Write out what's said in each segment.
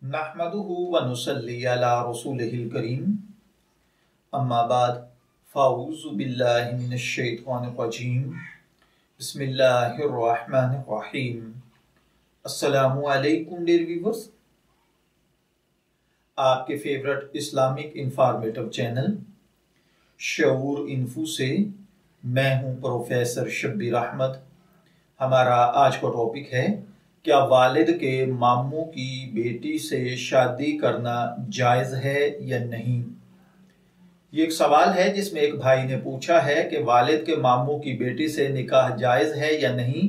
नहमदुहु व नुसल्ली अला रसूलिहिल करीम। अम्मा बाद फ़ाऊज़ु बिल्लाहि मिनश शैतानिर रजीम। बिस्मिल्लाहिर रहमानिर रहीम। अस्सलामु अलैकुम डियर व्यूअर्स, आपके favourite Islamic informative channel Shaoor info से मैं हूं प्रोफेसर शब्बीर अहमद। हमारा आज का टॉपिक है, क्या वालिद के मामू की बेटी से शादी करना जायज़ है या नहीं। ये एक सवाल है जिसमें एक भाई ने पूछा है कि वालिद के मामू की बेटी से निकाह जायज़ है या नहीं,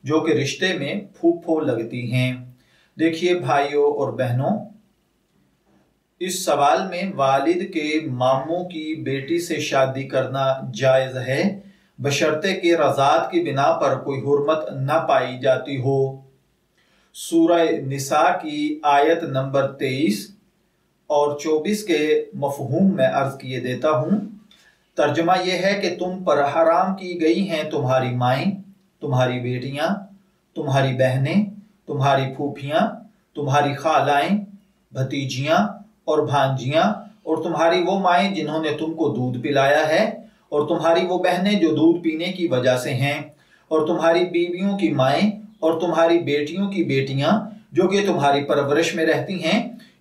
जो कि रिश्ते में फूफो लगती हैं। देखिए भाइयों और बहनों, इस सवाल में वालिद के मामू की बेटी से शादी करना जायज़ है, बशर्ते कि रज़ात की बिना पर कोई हुर्मत न पाई जाती हो। सूरह निसा की आयत नंबर 23 और 24 के मफहूम में अर्ज किए देता हूं। तर्जुमा यह है कि तुम पर हराम की गई हैं तुम्हारी माएँ, तुम्हारी बेटियां, तुम्हारी बहनें, तुम्हारी फूफियां, तुम्हारी खालाएं, भतीजियां और भांजियां, और तुम्हारी वो माएँ जिन्होंने तुमको दूध पिलाया है, और तुम्हारी वो बहनें जो दूध पीने की वजह से हैं, और तुम्हारी बीवियों की माएँ और तुम्हारी बेटियों की बेटियां जो कि तुम्हारी परवरिश में रहती हैं।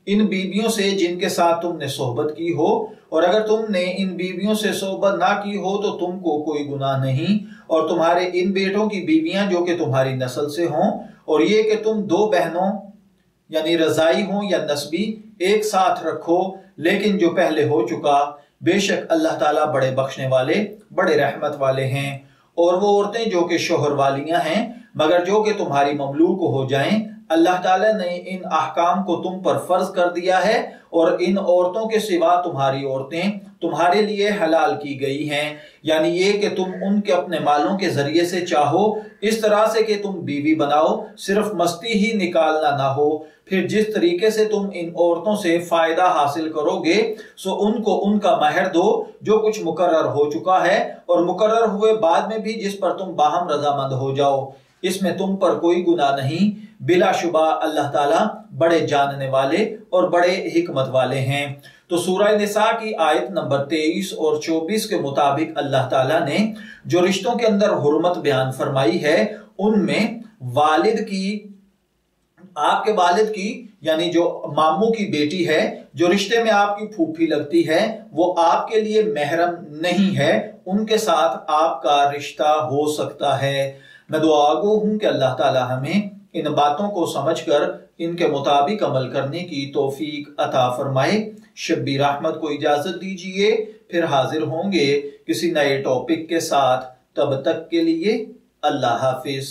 इन बीवियों से जिनके साथ तुमने सोहबत की हो, और अगर तुमने इन बीवियों से सोहबत ना की हो तो तुमको कोई गुनाह नहीं। और तुम्हारे इन बेटों की बीवियां जो कि तुम्हारी नस्ल से हों, और ये कि तुम दो बहनों यानी रजाई हो या नस्बी एक साथ रखो, लेकिन जो पहले हो चुका, बेशक अल्लाह ताला बड़े बख्शने वाले, बड़े रहमत वाले हैं। और वो औरतें जो कि शोहर वालियां हैं मगर जो कि तुम्हारी ममलूक हो जाएं, अल्लाह ताला ने इन अहकाम को तुम पर फर्ज कर दिया है, और इन औरतों के सिवा तुम्हारी औरतें तुम्हारे लिए हलाल की गई हैं। यानी ये कि तुम उनके अपने मालों के जरिए से चाहो, इस तरह से कि तुम बीवी बनाओ, सिर्फ मस्ती ही निकालना ना हो। फिर जिस तरीके से तुम इन औरतों से फायदा हासिल करोगे, सो उनको उनका महर दो जो कुछ मुकर्रर हो चुका है, और मुकर्रर हुए बाद में भी जिस पर तुम बाहम रजामंद हो जाओ, इसमें तुम पर कोई गुनाह नहीं। बिलाशुबा अल्लाह ताला बड़े जानने वाले और बड़े हिकमत वाले हैं। तो सूरह निसा की आयत नंबर 23 और 24 के मुताबिक अल्लाह ताला ने जो रिश्तों के अंदर हुर्मत बयान फरमाई है, उनमें वालिद की, आपके वालिद की यानी जो मामू की बेटी है, जो रिश्ते में आपकी फूफी लगती है, वो आपके लिए महरम नहीं है। उनके साथ आपका रिश्ता हो सकता है। मैं दुआगो हूं कि अल्लाह ताला हमें इन बातों को समझकर इनके मुताबिक अमल करने की तौफीक अता फरमाए। शब्बीर अहमद को इजाजत दीजिए, फिर हाजिर होंगे किसी नए टॉपिक के साथ। तब तक के लिए अल्लाह हाफिज।